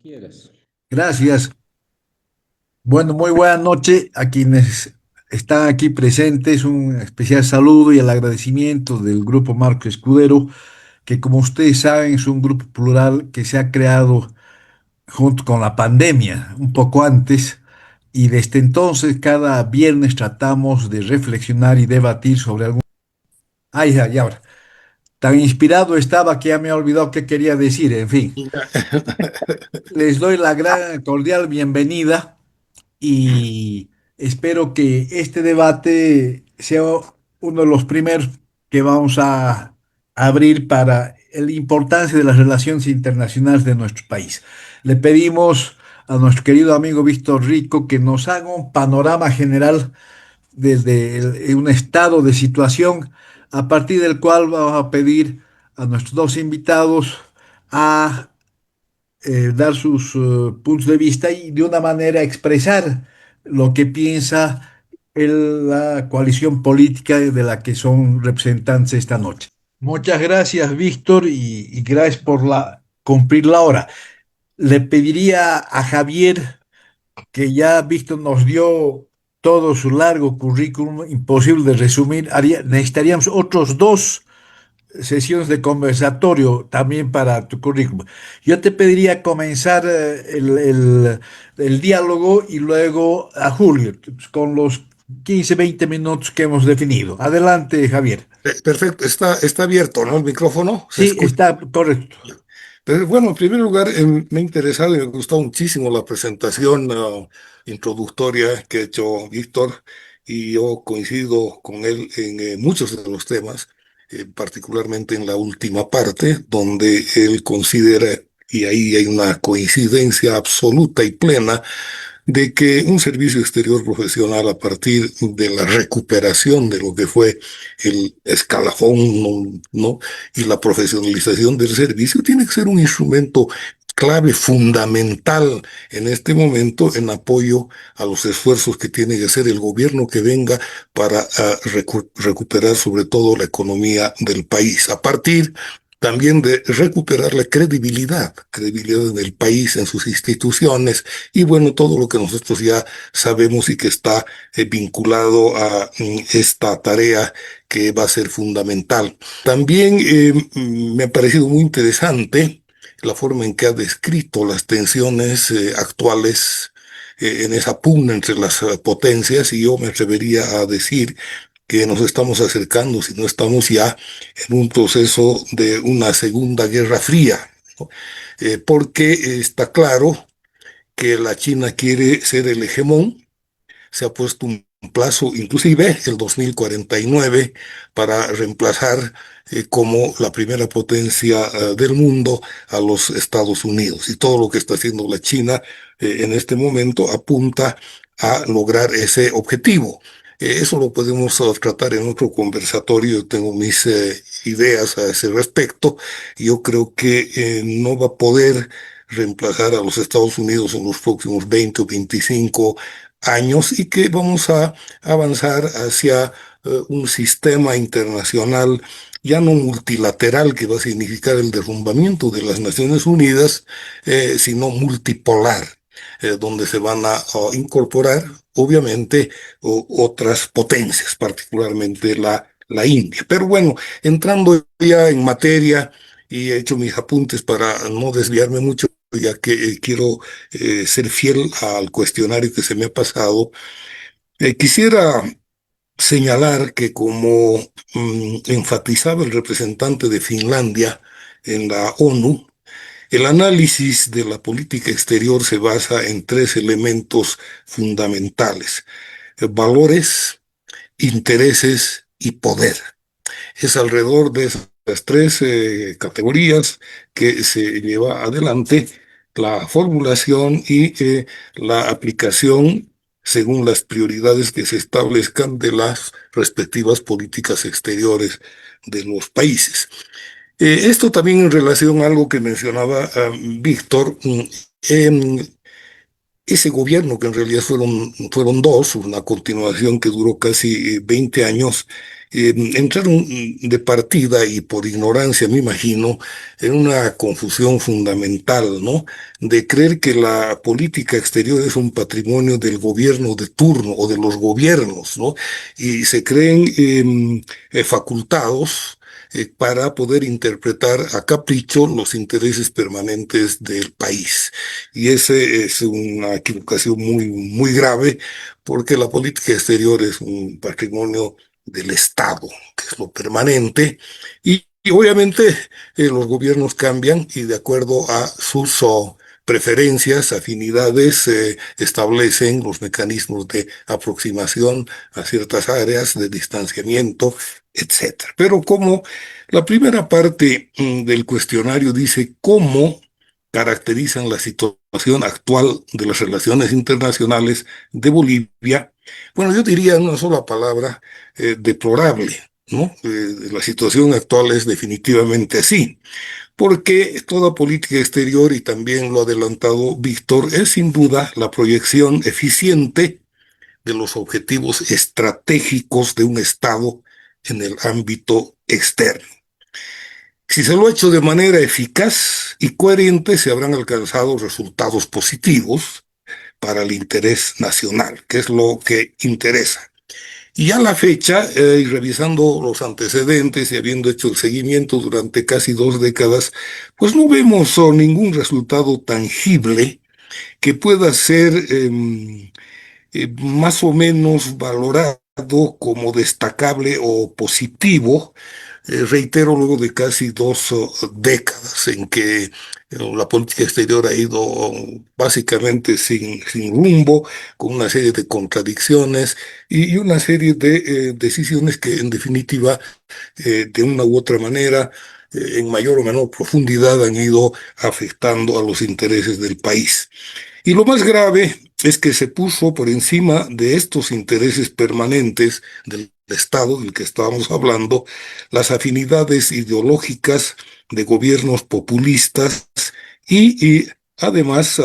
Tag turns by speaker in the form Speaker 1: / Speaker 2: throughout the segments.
Speaker 1: Quieras.
Speaker 2: Gracias. Bueno, muy buena noche a quienes están aquí presentes. Un especial saludo y el agradecimiento del Grupo Marco Escudero, que como ustedes saben es un grupo plural que se ha creado junto con la pandemia, un poco antes, y desde entonces cada viernes tratamos de reflexionar y debatir sobre algún... Ay, ya, ya, ahora. Tan inspirado estaba que ya me he olvidado qué quería decir. En fin, les doy la gran cordial bienvenida y espero que este debate sea uno de los primeros que vamos a abrir para la importancia de las relaciones internacionales de nuestro país. Le pedimos a nuestro querido amigo Víctor Rico que nos haga un panorama general desde un estado de situación a partir del cual vamos a pedir a nuestros dos invitados a dar sus puntos de vista y de una manera expresar lo que piensa la coalición política de la que son representantes esta noche. Muchas gracias, Víctor, y gracias por cumplir la hora. Le pediría a Javier, que ya Víctor nos dio todo su largo currículum, imposible de resumir, necesitaríamos otros dos sesiones de conversatorio también para tu currículum. Yo te pediría comenzar el diálogo y luego a Julio con los 15, 20 minutos que hemos definido. Adelante, Javier.
Speaker 3: Perfecto, está abierto, ¿no? El micrófono se
Speaker 2: Sí,
Speaker 3: escucha.
Speaker 2: está correcto.
Speaker 3: Pero bueno, en primer lugar, me ha interesado y me gustó muchísimo la presentación introductoria que ha hecho Víctor, y yo coincido con él en muchos de los temas, particularmente en la última parte, donde él considera, y ahí hay una coincidencia absoluta y plena, de que un servicio exterior profesional, a partir de la recuperación de lo que fue el escalafón, ¿no? Y la profesionalización del servicio, tiene que ser un instrumento clave, fundamental en este momento, en apoyo a los esfuerzos que tiene que hacer el gobierno que venga para recuperar sobre todo la economía del país, a partir también de recuperar la credibilidad en el país, en sus instituciones, y bueno, todo lo que nosotros ya sabemos y que está vinculado a esta tarea que va a ser fundamental. También me ha parecido muy interesante la forma en que ha descrito las tensiones actuales en esa pugna entre las potencias, y yo me atrevería a decir que nos estamos acercando, si no estamos ya en un proceso de una segunda guerra fría, ¿no? Porque está claro que la China quiere ser el hegemón. Se ha puesto un plazo, inclusive el 2049, para reemplazar como la primera potencia del mundo a los Estados Unidos. Y todo lo que está haciendo la China en este momento apunta a lograr ese objetivo. Eso lo podemos tratar en otro conversatorio. Yo tengo mis ideas a ese respecto. Yo creo que no va a poder reemplazar a los Estados Unidos en los próximos 20 o 25 años, y que vamos a avanzar hacia un sistema internacional ya no multilateral, que va a significar el derrumbamiento de las Naciones Unidas, sino multipolar, donde se van a incorporar, obviamente, otras potencias, particularmente la India. Pero bueno, entrando ya en materia, y he hecho mis apuntes para no desviarme mucho, ya que quiero ser fiel al cuestionario que se me ha pasado. Quisiera señalar que, como enfatizaba el representante de Finlandia en la ONU, el análisis de la política exterior se basa en tres elementos fundamentales: valores, intereses y poder. Es alrededor de esas tres categorías que se lleva adelante la formulación y la aplicación según las prioridades que se establezcan de las respectivas políticas exteriores de los países. Esto también en relación a algo que mencionaba Víctor, em, ese gobierno, que en realidad fueron dos, una continuación que duró casi 20 años, entraron de partida y por ignorancia, me imagino, en una confusión fundamental, ¿no? De creer que la política exterior es un patrimonio del gobierno de turno o de los gobiernos, ¿no? Y se creen facultados para poder interpretar a capricho los intereses permanentes del país. Y esa es una equivocación muy grave, porque la política exterior es un patrimonio del Estado, que es lo permanente, y obviamente los gobiernos cambian y de acuerdo a sus preferencias, afinidades, establecen los mecanismos de aproximación a ciertas áreas de distanciamiento, etcétera. Pero como la primera parte del cuestionario dice cómo caracterizan la situación actual de las relaciones internacionales de Bolivia, bueno, yo diría en una sola palabra, deplorable, ¿no? La situación actual es definitivamente así, porque toda política exterior, y también lo ha adelantado Víctor, es sin duda la proyección eficiente de los objetivos estratégicos de un Estado en el ámbito externo. Si se lo ha hecho de manera eficaz y coherente, se habrán alcanzado resultados positivos para el interés nacional, que es lo que interesa. Y a la fecha, y revisando los antecedentes y habiendo hecho el seguimiento durante casi 2 décadas, pues no vemos ningún resultado tangible que pueda ser más o menos valorado como destacable o positivo. Reitero, luego de casi 2 décadas en que la política exterior ha ido básicamente sin rumbo, con una serie de contradicciones y una serie de decisiones que en definitiva, de una u otra manera, en mayor o menor profundidad, han ido afectando a los intereses del país. Y lo más grave es que se puso por encima de estos intereses permanentes del Estado del que estábamos hablando, las afinidades ideológicas de gobiernos populistas y además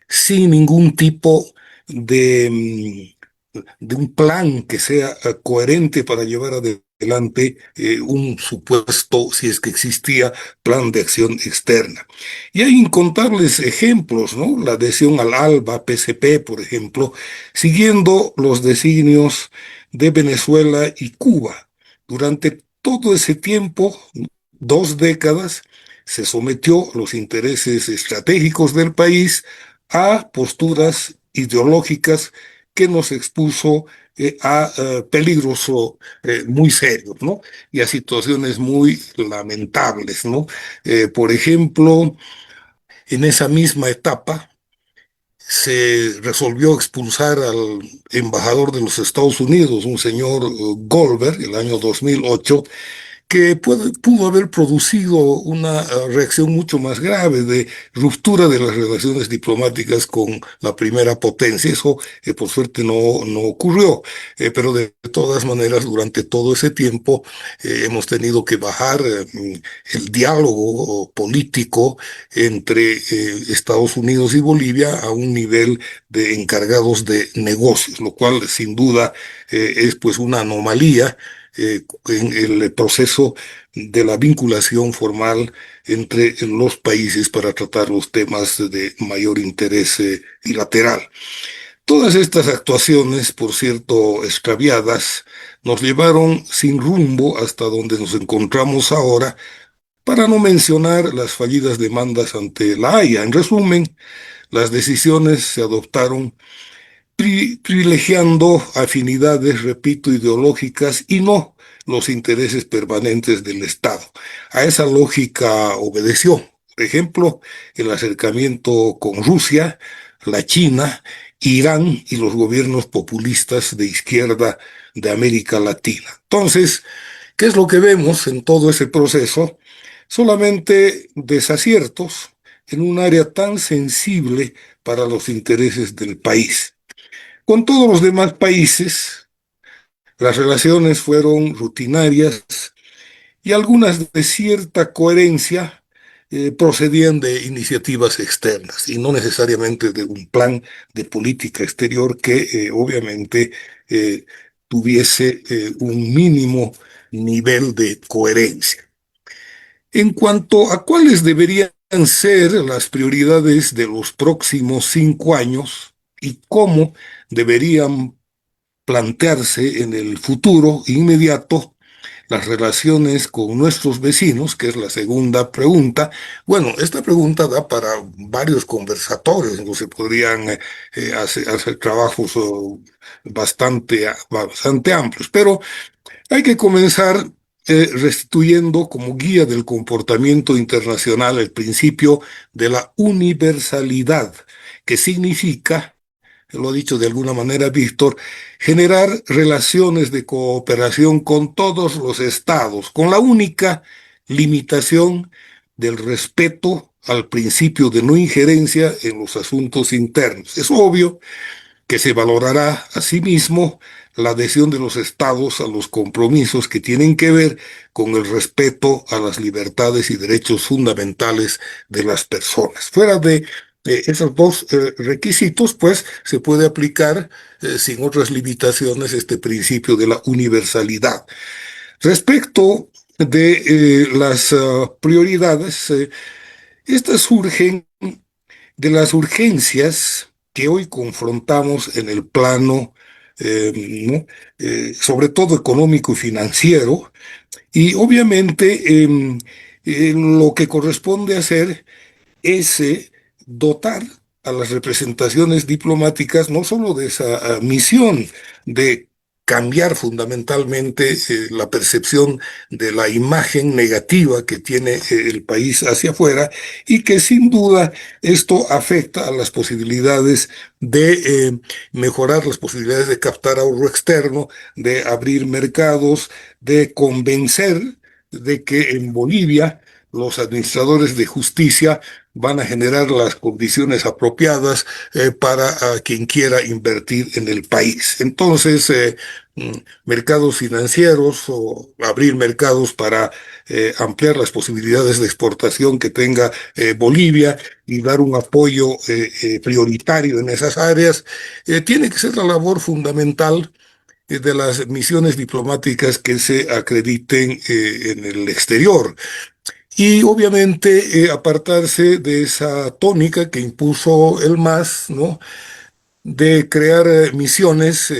Speaker 3: sin ningún tipo de un plan que sea coherente para llevar adelante un supuesto, si es que existía, plan de acción externa. Y hay incontables ejemplos, ¿no? La adhesión al ALBA, PCP, por ejemplo, siguiendo los designios de Venezuela y Cuba. Durante todo ese tiempo, 2 décadas, se sometió los intereses estratégicos del país a posturas ideológicas que nos expuso a peligros muy serios, ¿no? Y a situaciones muy lamentables, ¿no? Por ejemplo, en esa misma etapa se resolvió expulsar al embajador de los Estados Unidos, un señor Goldberg, el año 2008, que pudo haber producido una reacción mucho más grave de ruptura de las relaciones diplomáticas con la primera potencia. Eso, por suerte, no ocurrió. Pero de todas maneras, durante todo ese tiempo, hemos tenido que bajar el diálogo político entre Estados Unidos y Bolivia a un nivel de encargados de negocios, lo cual sin duda es pues una anomalía en el proceso de la vinculación formal entre los países para tratar los temas de mayor interés bilateral. Todas estas actuaciones, por cierto, extraviadas, nos llevaron sin rumbo hasta donde nos encontramos ahora, para no mencionar las fallidas demandas ante la Haya. En resumen, las decisiones se adoptaron privilegiando afinidades, repito, ideológicas y no los intereses permanentes del Estado. A esa lógica obedeció, por ejemplo, el acercamiento con Rusia, la China, Irán y los gobiernos populistas de izquierda de América Latina. Entonces, ¿qué es lo que vemos en todo ese proceso? Solamente desaciertos en un área tan sensible para los intereses del país. Con todos los demás países, las relaciones fueron rutinarias y algunas de cierta coherencia procedían de iniciativas externas y no necesariamente de un plan de política exterior que obviamente eh, tuviese un mínimo nivel de coherencia. En cuanto a cuáles deberían ser las prioridades de los próximos 5 años y cómo deberían plantearse en el futuro inmediato las relaciones con nuestros vecinos, que es la segunda pregunta. Bueno, esta pregunta da para varios conversatorios, se podrían hacer trabajos bastante amplios, pero hay que comenzar restituyendo como guía del comportamiento internacional el principio de la universalidad, que significa, lo ha dicho de alguna manera Víctor, generar relaciones de cooperación con todos los estados, con la única limitación del respeto al principio de no injerencia en los asuntos internos. Es obvio que se valorará asimismo la adhesión de los estados a los compromisos que tienen que ver con el respeto a las libertades y derechos fundamentales de las personas. Fuera de esos dos requisitos, pues se puede aplicar sin otras limitaciones este principio de la universalidad. Respecto de las prioridades, estas surgen de las urgencias que hoy confrontamos en el plano, ¿no? Sobre todo económico y financiero, y obviamente lo que corresponde hacer es dotar a las representaciones diplomáticas no solo de esa misión de cambiar fundamentalmente la percepción de la imagen negativa que tiene el país hacia afuera y que sin duda esto afecta a las posibilidades de mejorar las posibilidades de captar ahorro externo, de abrir mercados, de convencer de que en Bolivia los administradores de justicia van a generar las condiciones apropiadas para quien quiera invertir en el país. Entonces, mm, mercados financieros o abrir mercados para ampliar las posibilidades de exportación que tenga Bolivia y dar un apoyo prioritario en esas áreas, tiene que ser la labor fundamental de las misiones diplomáticas que se acrediten en el exterior. Y obviamente apartarse de esa tónica que impuso el MAS, ¿no? De crear misiones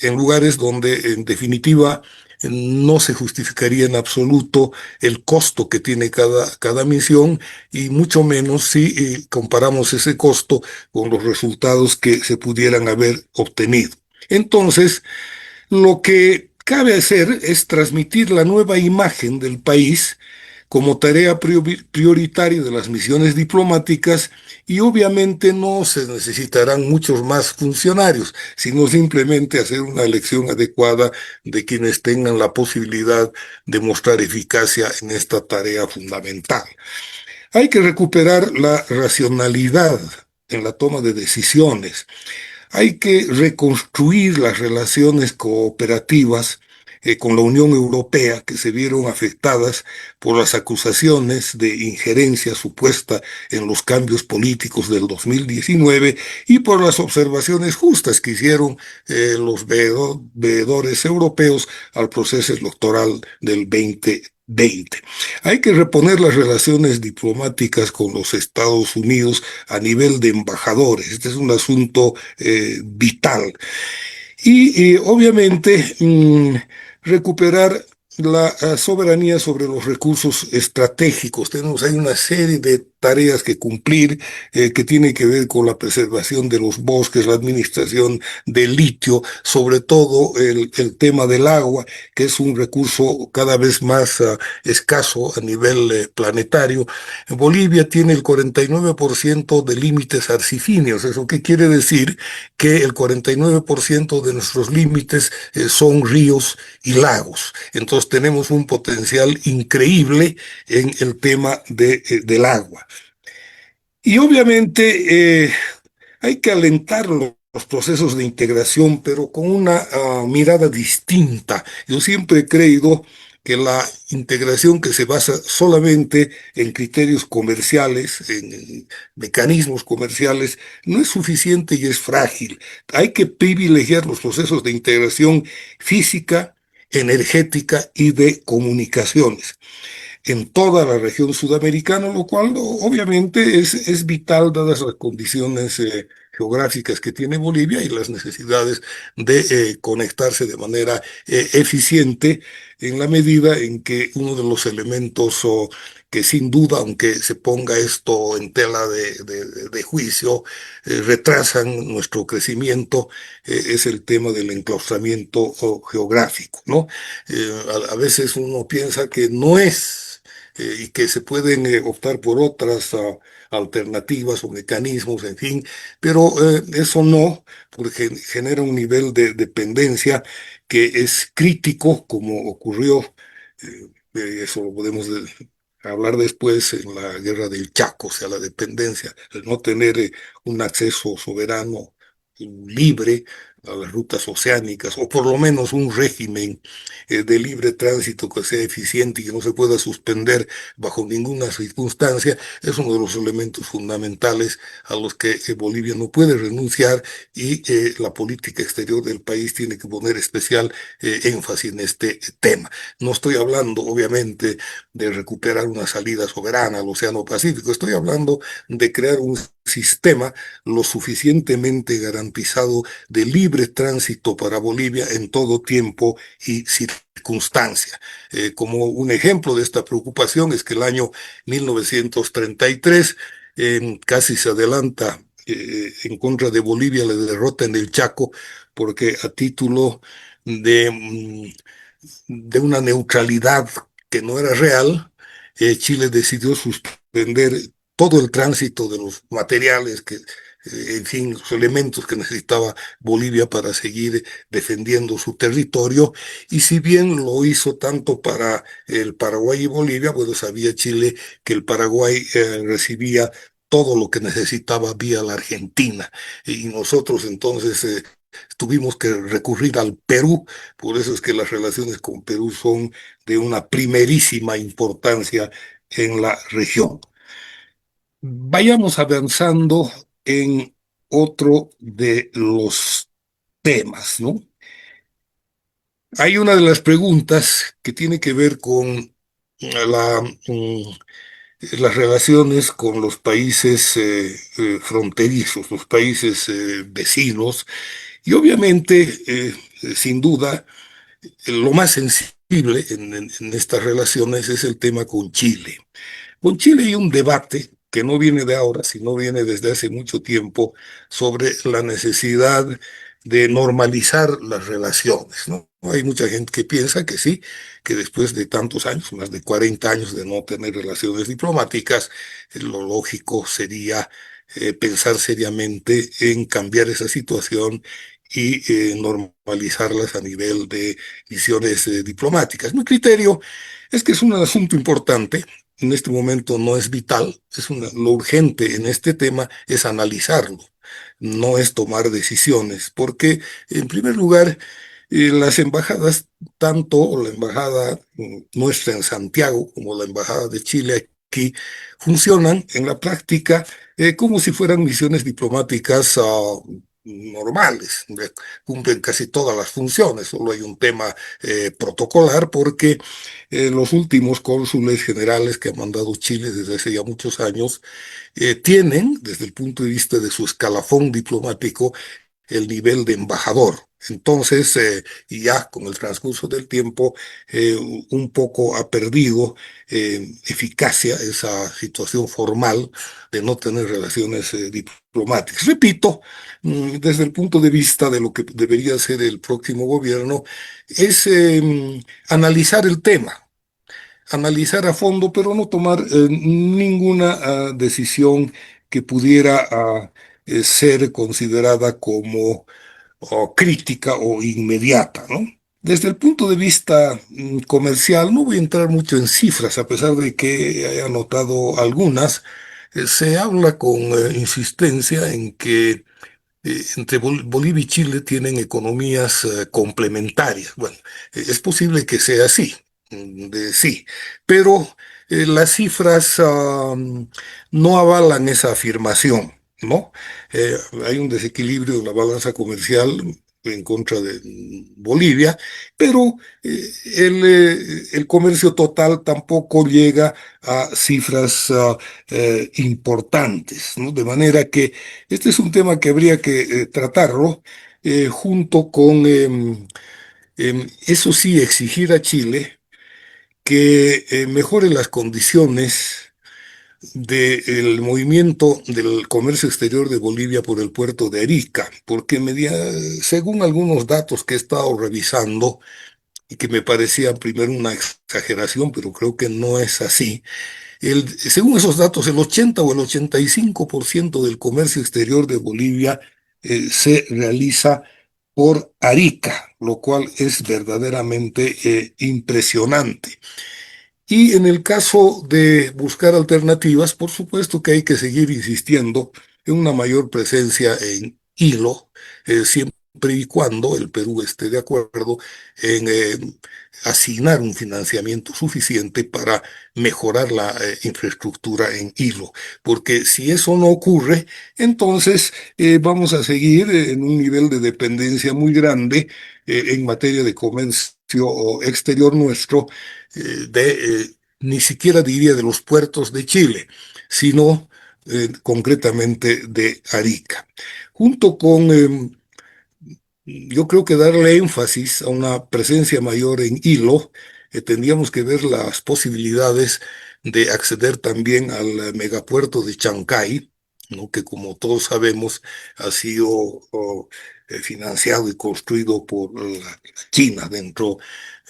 Speaker 3: en lugares donde en definitiva no se justificaría en absoluto el costo que tiene cada misión y mucho menos si comparamos ese costo con los resultados que se pudieran haber obtenido. Entonces, lo que cabe hacer es transmitir la nueva imagen del país como tarea prioritaria de las misiones diplomáticas y obviamente no se necesitarán muchos más funcionarios, sino simplemente hacer una elección adecuada de quienes tengan la posibilidad de mostrar eficacia en esta tarea fundamental. Hay que recuperar la racionalidad en la toma de decisiones. Hay que reconstruir las relaciones cooperativas con la Unión Europea que se vieron afectadas por las acusaciones de injerencia supuesta en los cambios políticos del 2019 y por las observaciones justas que hicieron los veedores europeos al proceso electoral del 2020. Hay que reponer las relaciones diplomáticas con los Estados Unidos a nivel de embajadores. Este es un asunto vital. Y obviamente recuperar la soberanía sobre los recursos estratégicos. Hay una serie de tareas que cumplir que tienen que ver con la preservación de los bosques, la administración del litio, sobre todo el tema del agua, que es un recurso cada vez más escaso a nivel planetario. Bolivia tiene el 49% de límites arcifíneos. ¿Eso qué quiere decir? Que el 49% de nuestros límites son ríos y lagos. Entonces tenemos un potencial increíble en el tema del agua. Y obviamente hay que alentar los procesos de integración, pero con una mirada distinta. Yo siempre he creído que la integración que se basa solamente en criterios comerciales, en mecanismos comerciales, no es suficiente y es frágil. Hay que privilegiar los procesos de integración física, energética y de comunicaciones en toda la región sudamericana, lo cual obviamente es vital dadas las condiciones geográficas que tiene Bolivia y las necesidades de conectarse de manera eficiente en la medida en que uno de los elementos que sin duda, aunque se ponga esto en tela de juicio, retrasan nuestro crecimiento, es el tema del enclaustramiento geográfico, ¿no? A veces uno piensa que no es y que se pueden optar por otras alternativas o mecanismos, en fin, pero eso no, porque genera un nivel de dependencia que es crítico, como ocurrió, eso lo podemos hablar después en la guerra del Chaco, o sea, la dependencia, el no tener un acceso soberano libre a las rutas oceánicas, o por lo menos un régimen de libre tránsito que sea eficiente y que no se pueda suspender bajo ninguna circunstancia, es uno de los elementos fundamentales a los que Bolivia no puede renunciar y la política exterior del país tiene que poner especial énfasis en este tema. No estoy hablando, obviamente, de recuperar una salida soberana al Océano Pacífico, estoy hablando de crear un sistema lo suficientemente garantizado de libre tránsito para Bolivia en todo tiempo y circunstancia. Como un ejemplo de esta preocupación es que el año 1933 casi se adelanta en contra de Bolivia la derrota en el Chaco porque a título de, de una neutralidad que no era real, Chile decidió suspender todo el tránsito de los materiales en fin, los elementos que necesitaba Bolivia para seguir defendiendo su territorio. Y si bien lo hizo tanto para el Paraguay y Bolivia, pues sabía Chile que el Paraguay recibía todo lo que necesitaba vía la Argentina. Y nosotros entonces tuvimos que recurrir al Perú, por eso es que las relaciones con Perú son de una primerísima importancia en la región. Vayamos avanzando en otro de los temas, ¿no? Hay una de las preguntas que tiene que ver con la, las relaciones con los países fronterizos, los países vecinos, y obviamente, sin duda, lo más sensible en estas relaciones es el tema con Chile. Con Chile hay un debate que no viene de ahora, sino viene desde hace mucho tiempo sobre la necesidad de normalizar las relaciones, ¿no? Hay mucha gente que piensa que sí, que después de tantos años, más de 40 años de no tener relaciones diplomáticas, lo lógico sería pensar seriamente en cambiar esa situación y normalizarlas a nivel de misiones diplomáticas. Mi criterio es que es un asunto importante, en este momento no es vital, lo urgente en este tema es analizarlo, no es tomar decisiones, porque en primer lugar, las embajadas, tanto la embajada nuestra en Santiago como la embajada de Chile aquí, funcionan en la práctica como si fueran misiones diplomáticas normales, cumplen casi todas las funciones, solo hay un tema protocolar porque los últimos cónsules generales que ha mandado Chile desde hace ya muchos años tienen, desde el punto de vista de su escalafón diplomático, el nivel de embajador. Entonces, y ya con el transcurso del tiempo, un poco ha perdido eficacia esa situación formal de no tener relaciones diplomáticas. Repito, desde el punto de vista de lo que debería ser el próximo gobierno, es analizar el tema, analizar a fondo, pero no tomar ninguna decisión que pudiera ser considerada como crítica o inmediata, ¿no? Desde el punto de vista comercial, no voy a entrar mucho en cifras, a pesar de que haya notado algunas, se habla con insistencia en que entre Bolivia y Chile tienen economías complementarias. Bueno, es posible que sea así. de sí, pero las cifras no avalan esa afirmación, ¿no? Eh, Hay un desequilibrio en la balanza comercial en contra de Bolivia, pero el comercio total tampoco llega a cifras importantes, ¿no? De manera que este es un tema que habría que tratarlo junto con, eso sí, exigir a Chile que mejore las condiciones del movimiento del comercio exterior de Bolivia por el puerto de Arica, porque según algunos datos que he estado revisando y que me parecían primero una exageración, pero creo que no es así, según esos datos, el 80 o el 85% del comercio exterior de Bolivia se realiza por Arica, lo cual es verdaderamente impresionante. Y en el caso de buscar alternativas, por supuesto que hay que seguir insistiendo en una mayor presencia en hilo, siempre y cuando el Perú esté de acuerdo en asignar un financiamiento suficiente para mejorar la infraestructura en hilo. Porque si eso no ocurre, entonces vamos a seguir en un nivel de dependencia muy grande en materia de comercio exterior nuestro ni siquiera diría de los puertos de Chile, sino concretamente de Arica. Junto con, yo creo que darle énfasis a una presencia mayor en hilo, tendríamos que ver las posibilidades de acceder también al megapuerto de Chancay, ¿no? Que como todos sabemos ha sido financiado y construido por la China dentro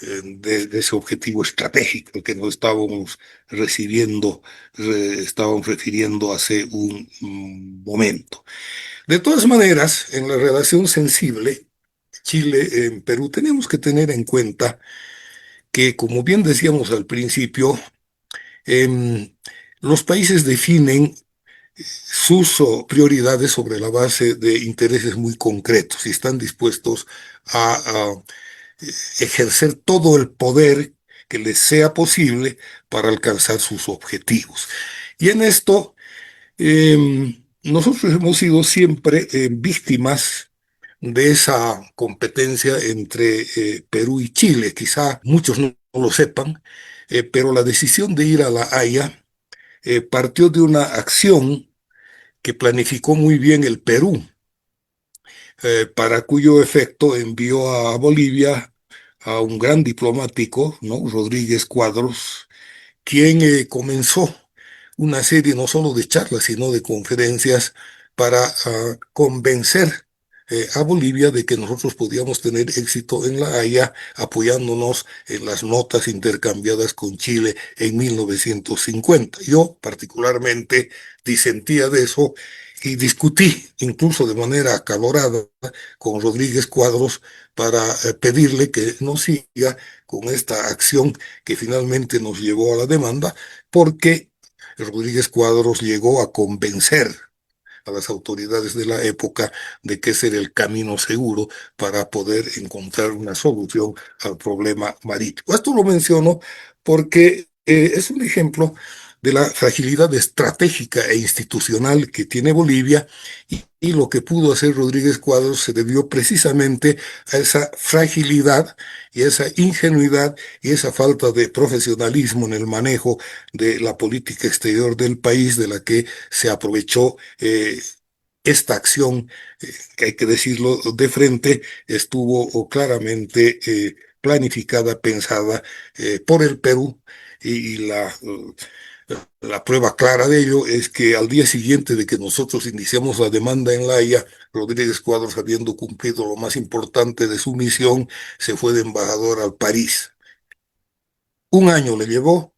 Speaker 3: de ese objetivo estratégico que nos estábamos refiriendo hace un momento. De todas maneras, en la relación sensible Chile en Perú, tenemos que tener en cuenta que, como bien decíamos al principio, em, los países definen sus prioridades sobre la base de intereses muy concretos y están dispuestos a ejercer todo el poder que les sea posible para alcanzar sus objetivos. Y en esto, nosotros hemos sido siempre víctimas de esa competencia entre Perú y Chile. Quizá muchos no lo sepan, pero la decisión de ir a La Haya partió de una acción que planificó muy bien el Perú, para cuyo efecto envió a Bolivia a un gran diplomático, ¿no? Rodríguez Cuadros, quien comenzó una serie no solo de charlas, sino de conferencias para convencer a Bolivia de que nosotros podíamos tener éxito en La Haya apoyándonos en las notas intercambiadas con Chile en 1950. Yo particularmente disentía de eso y discutí incluso de manera acalorada con Rodríguez Cuadros para pedirle que no siga con esta acción que finalmente nos llevó a la demanda, porque Rodríguez Cuadros llegó a convencer a las autoridades de la época de que ese era el camino seguro para poder encontrar una solución al problema marítimo. Esto lo menciono porque es un ejemplo de la fragilidad estratégica e institucional que tiene Bolivia y lo que pudo hacer Rodríguez Cuadros se debió precisamente a esa fragilidad y esa ingenuidad y esa falta de profesionalismo en el manejo de la política exterior del país, de la que se aprovechó esta acción, que hay que decirlo de frente, estuvo claramente planificada, pensada por el Perú y la prueba clara de ello es que al día siguiente de que nosotros iniciamos la demanda en La Haya, Rodríguez Cuadros, habiendo cumplido lo más importante de su misión, se fue de embajador al París. Un año le llevó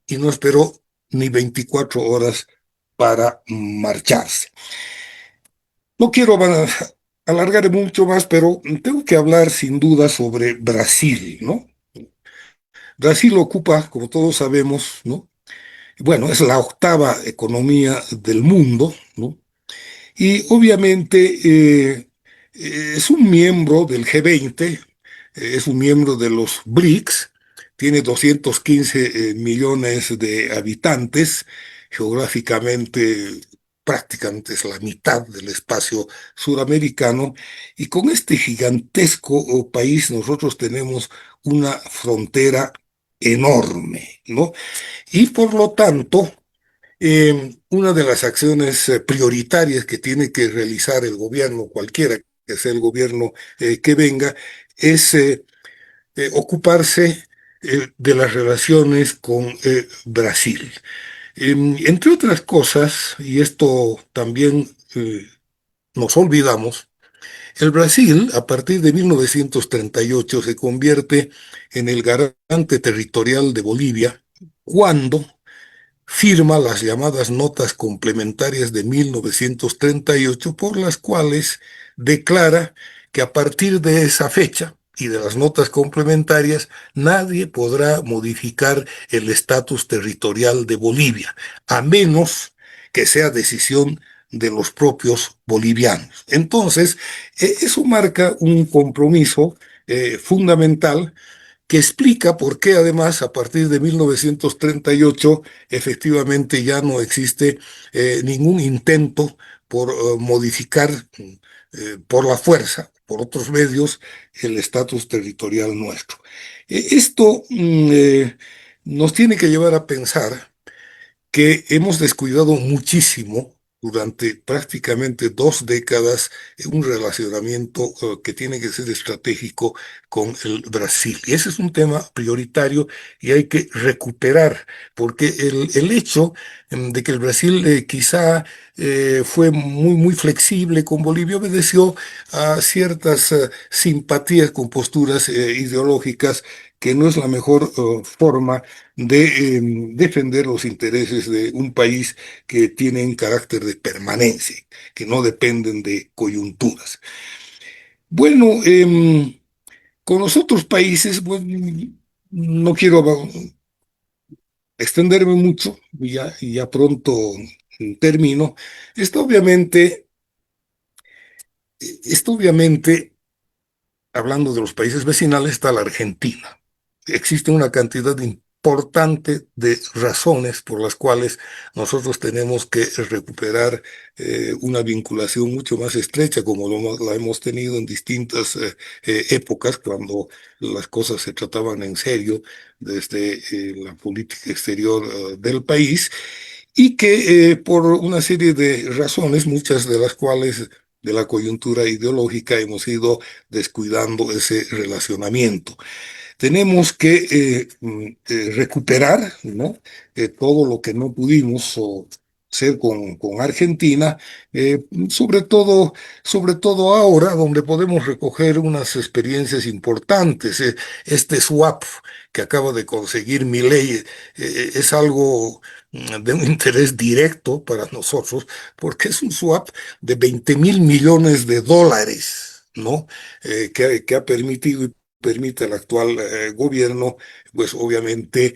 Speaker 3: y no esperó ni 24 horas para marcharse. No quiero alargar mucho más, pero tengo que hablar sin duda sobre Brasil, ¿no? Brasil ocupa, como todos sabemos, ¿no? Bueno, es la octava economía del mundo, ¿no? Y obviamente es un miembro del G20, es un miembro de los BRICS, tiene 215 millones de habitantes, geográficamente prácticamente es la mitad del espacio suramericano, y con este gigantesco país nosotros tenemos una frontera enorme, ¿no? Y por lo tanto, una de las acciones prioritarias que tiene que realizar el gobierno, cualquiera que sea el gobierno que venga, es ocuparse de las relaciones con Brasil. Entre otras cosas, y esto también nos olvidamos, el Brasil, a partir de 1938, se convierte en el garante territorial de Bolivia cuando firma las llamadas notas complementarias de 1938, por las cuales declara que a partir de esa fecha y de las notas complementarias, nadie podrá modificar el estatus territorial de Bolivia, a menos que sea decisión de los propios bolivianos. Entonces, eso marca un compromiso fundamental que explica por qué además a partir de 1938 efectivamente ya no existe ningún intento por modificar por la fuerza, por otros medios, el estatus territorial nuestro. Esto nos tiene que llevar a pensar que hemos descuidado muchísimo durante prácticamente 2 décadas un relacionamiento que tiene que ser estratégico con el Brasil. Y ese es un tema prioritario y hay que recuperar, porque el hecho de que el Brasil quizá fue muy flexible con Bolivia obedeció a ciertas simpatías con posturas ideológicas que no es la mejor forma de defender los intereses de un país que tienen carácter de permanencia, que no dependen de coyunturas. Bueno, con los otros países, pues, no quiero extenderme mucho, y ya pronto termino. Esto obviamente, esto obviamente hablando de los países vecinales, está la Argentina. Existe una cantidad importante de razones por las cuales nosotros tenemos que recuperar una vinculación mucho más estrecha, como la hemos tenido en distintas épocas, cuando las cosas se trataban en serio desde la política exterior del país, y que por una serie de razones, muchas de las cuales de la coyuntura ideológica, hemos ido descuidando ese relacionamiento. Tenemos que recuperar, ¿no? Todo lo que no pudimos hacer con Argentina, sobre todo ahora, donde podemos recoger unas experiencias importantes. Este swap que acaba de conseguir Milei es algo de un interés directo para nosotros, porque es un swap de 20.000 millones de dólares, ¿no? Que ha permitido y permite al actual gobierno, pues obviamente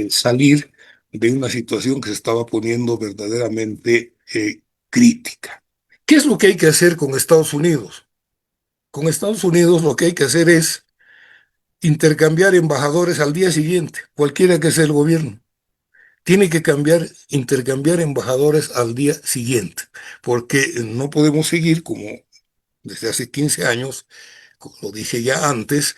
Speaker 3: salir de una situación que se estaba poniendo verdaderamente crítica. ¿Qué es lo que hay que hacer con Estados Unidos? Con Estados Unidos lo que hay que hacer es intercambiar embajadores al día siguiente, cualquiera que sea el gobierno. Tiene que intercambiar embajadores al día siguiente, porque no podemos seguir como desde hace 15 años, como lo dije ya antes,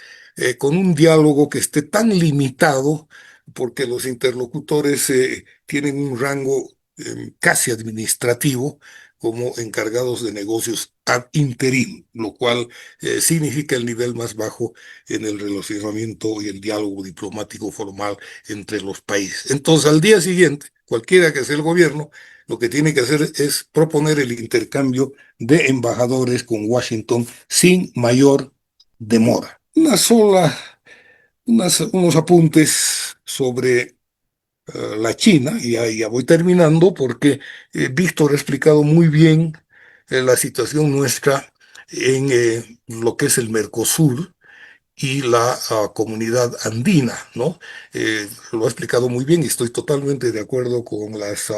Speaker 3: con un diálogo que esté tan limitado, porque los interlocutores tienen un rango casi administrativo como encargados de negocios ad interim, lo cual significa el nivel más bajo en el relacionamiento y el diálogo diplomático formal entre los países. Entonces, al día siguiente, cualquiera que sea el gobierno, lo que tiene que hacer es proponer el intercambio de embajadores con Washington sin mayor demora. Unos apuntes sobre la China, y ya voy terminando porque Víctor ha explicado muy bien la situación nuestra en lo que es el Mercosur y la comunidad andina, ¿no? Lo ha explicado muy bien y estoy totalmente de acuerdo con las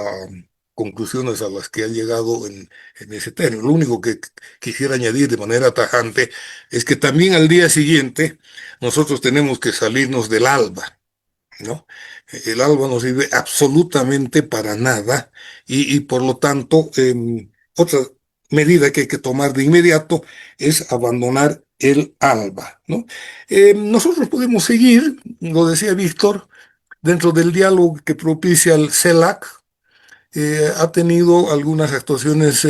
Speaker 3: conclusiones a las que han llegado en ese término. Lo único que quisiera añadir de manera tajante es que también al día siguiente nosotros tenemos que salirnos del ALBA. ¿no? El ALBA no sirve absolutamente para nada y por lo tanto, otra medida que hay que tomar de inmediato es abandonar el ALBA, ¿no? Nosotros podemos seguir, lo decía Víctor, dentro del diálogo que propicia el CELAC, ha tenido algunas actuaciones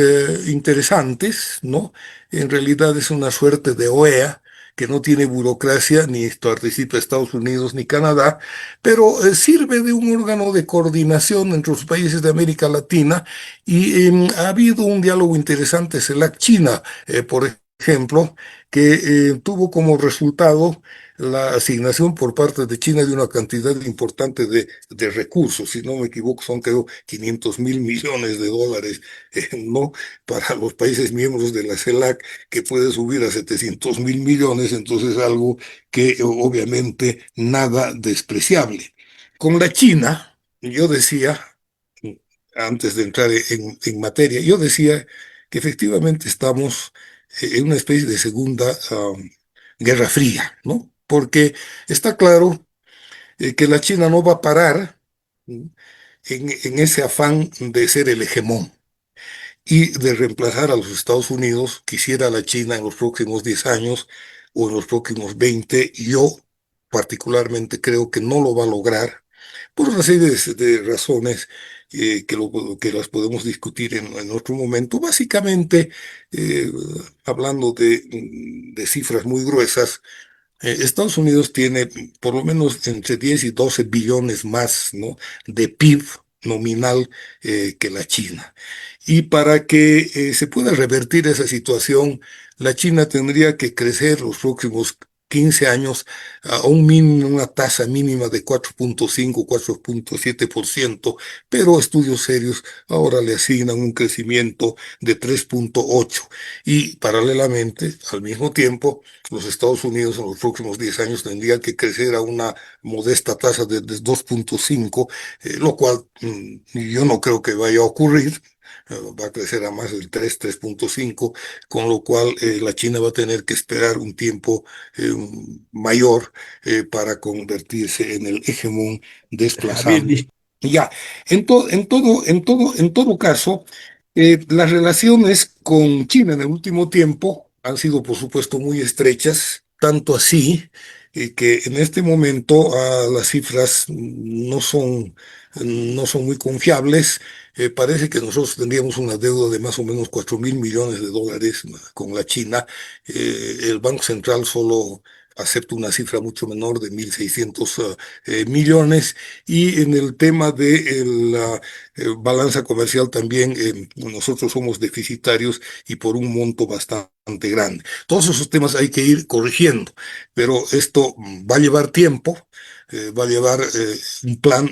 Speaker 3: interesantes, ¿no? En realidad es una suerte de OEA que no tiene burocracia, ni participa Estados Unidos ni Canadá, pero sirve de un órgano de coordinación entre los países de América Latina y ha habido un diálogo interesante, CELAC-China, por ejemplo, que tuvo como resultado la asignación por parte de China de una cantidad importante de recursos, si no me equivoco, son creo 500.000 millones de dólares, ¿no? Para los países miembros de la CELAC, que puede subir a 700.000 millones, entonces algo que obviamente nada despreciable. Con la China, yo decía, antes de entrar en materia, yo decía que efectivamente estamos en una especie de segunda guerra fría, ¿no? Porque está claro que la China no va a parar en ese afán de ser el hegemón y de reemplazar a los Estados Unidos, quisiera la China en los próximos 10 años o en los próximos 20. Yo particularmente creo que no lo va a lograr por una serie de razones que las podemos discutir en otro momento. Básicamente, eh, hablando de cifras muy gruesas, Estados Unidos tiene por lo menos entre 10 y 12 billones más, ¿no? de PIB nominal que la China. Y para que se pueda revertir esa situación, la China tendría que crecer los próximos 15 años a un mínimo, una tasa mínima de 4.5, 4.7%, pero estudios serios ahora le asignan un crecimiento de 3.8. Y paralelamente, al mismo tiempo, los Estados Unidos en los próximos 10 años tendrían que crecer a una modesta tasa de 2.5, lo cual yo no creo que vaya a ocurrir. Va a crecer a más del 3, 3.5, con lo cual la China va a tener que esperar un tiempo eh, mayor para convertirse en el hegemón
Speaker 2: Javier,
Speaker 3: desplazando. Ya, en todo caso, las relaciones con China en el último tiempo han sido, por supuesto, muy estrechas, tanto así que en este momento las cifras no son muy confiables. Parece que nosotros tendríamos una deuda de más o menos 4.000 millones de dólares con la China. El Banco Central solo acepta una cifra mucho menor de 1.600 millones. Y en el tema de la balanza comercial también, nosotros somos deficitarios y por un monto bastante grande. Todos esos temas hay que ir corrigiendo, pero esto va a llevar tiempo, va a llevar un plan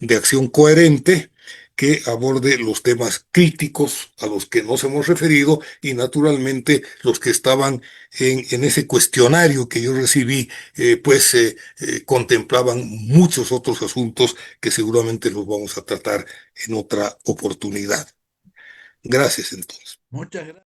Speaker 3: de acción coherente que aborde los temas críticos a los que nos hemos referido y naturalmente los que estaban en ese cuestionario que yo recibí, contemplaban muchos otros asuntos que seguramente los vamos a tratar en otra oportunidad. Gracias entonces.
Speaker 2: muchas gracias.